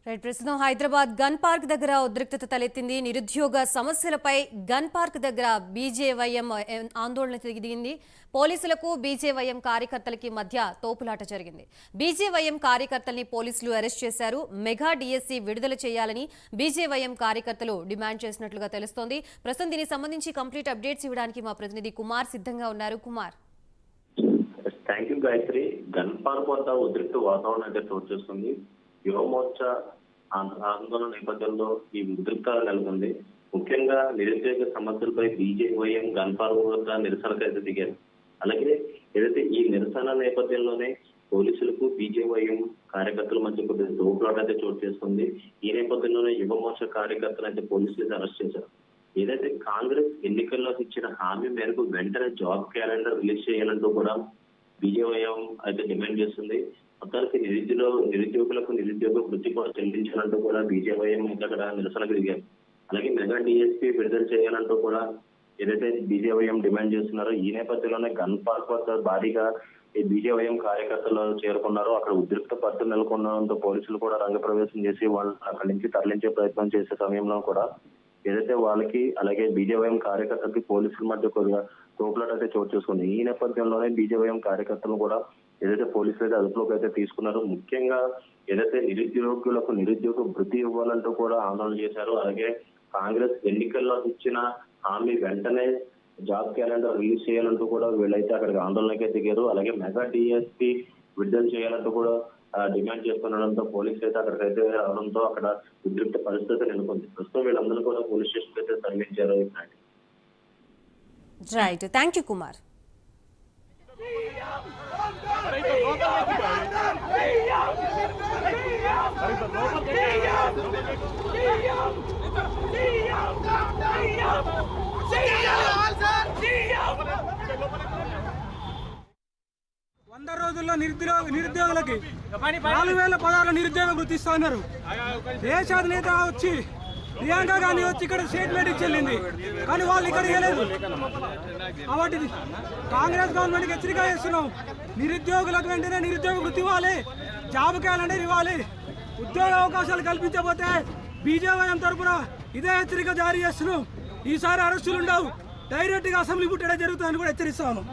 Right, ప్రస్తుతం Hyderabad gun park దగ్గర ఉద్రిక్తత తలెత్తింది. నిరుద్యోగ సమస్యలపై గన్ పార్క్ దగ్గర బీజేవైఎం ఆందోళన దిగింది. పోలీసులకు బీజేవైఎం కార్యకర్తలకి మధ్య తోపులాట జరిగింది. బీజేవైఎం కార్యకర్తల్ని పోలీసులు అరెస్ట్ చేశారు. మెగా డిఎస్సీ విడుదల చేయాలని బీజేవైఎం కార్యకర్తలు డిమాండ్ చేసినట్లుగా తెలుస్తోంది. ప్రస్తుతం దీనికి సంబంధించి కంప్లీట్ అప్డేట్స్ ఇవ్వడానికి మా ప్రతినిధి కుమార్ సిద్ధంగా ఉన్నారు. Kumar, thank you Gayatri. Gun park వద్ద ఉద్రిక్త వాతావరణం అయితే చోటు చేసుకుంది. యువ మోర్చా ఆందోళన నేపథ్యంలో ఈ ఉద్రిక్త నెలకొంది. ముఖ్యంగా నిరుద్యోగ సమస్యలపై బీజేవైఎం గన్ పార్క్ వద్ద నిరసనకు అయితే దిగారు. అలాగే ఏదైతే ఈ నిరసన నేపథ్యంలోనే పోలీసులకు బీజేవైఎం కార్యకర్తల మధ్య కొద్దిగా తోపులాట అయితే చోటు చేసుకుంది. ఈ నేపథ్యంలోనే యువ మోర్చా కార్యకర్తలు అయితే పోలీసులు అరెస్ట్ చేశారు. ఏదైతే కాంగ్రెస్ ఎన్నికల్లో ఇచ్చిన హామీ మేరకు వెంటనే జాబ్ క్యాలెండర్ రిలీజ్ చేయాలంటూ కూడా బీజేవైఎం అయితే డిమాండ్ చేస్తుంది. మొత్తానికి నిరుద్యోగులకు నిరుద్యోగ వృత్తి కూడా చెల్లించాలంటూ కూడా బీజేవైఎం అక్కడ నిరసనకు దిగారు. అలాగే మెగా డిఎస్పీ విడుదల చేయాలంటూ కూడా ఏదైతే బీజేవైఎం డిమాండ్ చేస్తున్నారో ఈ నేపథ్యంలోనే గన్ పార్క్ వద్ద భారీగా ఈ బీజేవైఎం కార్యకర్తలు చేరుకున్నారు. అక్కడ ఉద్రిక్త పరిస్థితులు నెలకొనడంతో పోలీసులు కూడా రంగప్రవేశం చేసి వాళ్ళని అక్కడి నుంచి తరలించే ప్రయత్నం చేసే సమయంలో కూడా ఏదైతే వాళ్ళకి అలాగే బీజేవైఎం కార్యకర్తలకి పోలీసుల మధ్య కొద్దిగా తోపులాట అయితే చోటు చేసుకుంది. ఈ నేపథ్యంలోనే బీజేవైఎం కార్యకర్తలు కూడా ఏదైతే పోలీసులు అయితే అదుపులోకి అయితే తీసుకున్నారు. ముఖ్యంగా ఏదైతే నిరుద్యోగులకు నిరుద్యోగ వృత్తి ఇవ్వాలంటూ కూడా ఆందోళన చేశారు. అలాగే కాంగ్రెస్ ఎన్నికల్లో ఇచ్చిన హామీ వెంటనే జాబ్ క్యాలెండర్ రిలీజ్ చేయాలంటూ కూడా వీళ్ళైతే అక్కడికి ఆందోళనకే దిగారు. అలాగే మెగా డిఎస్పీ విడుదల చేయాలంటూ కూడా డిమాండ్ చేస్తుండడంతో పోలీసులు అయితే అక్కడికైతే రావడంతో అక్కడ ఉద్రిక్త పరిస్థితి నెలకొంది. ప్రస్తుతం వీళ్ళందరూ కూడా పోలీస్ స్టేషన్ అయితే తరలించారు. Right, thank you Kumar. వంద రోజుల్లో నిరుద్యోగులకి 4016 నిరుద్యోగ వృత్తి ఇస్తా ఉన్నారు. దేశాధినేత వచ్చి ప్రియాంక గాంధీ వచ్చి ఇక్కడ స్టేట్మెంట్ ఇచ్చెళ్ళింది, కానీ వాళ్ళు ఇక్కడ ఇవ్వలేదు. కాబట్టి కాంగ్రెస్ గవర్నమెంట్కి హెచ్చరిక చేస్తున్నాం. నిరుద్యోగులకు వెంటనే నిరుద్యోగ వృత్తి ఇవ్వాలి, జాబ్ క్యాలెండర్ ఇవ్వాలి. ఉద్యోగ అవకాశాలు కల్పించకపోతే బీజేవైఎం తరఫున ఇదే హెచ్చరిక జారీ చేస్తున్నాం. ఈసారి అరెస్టులు ఉండవు, డైరెక్ట్గా అసెంబ్లీ పుట్టడం జరుగుతుందని కూడా హెచ్చరిస్తాను.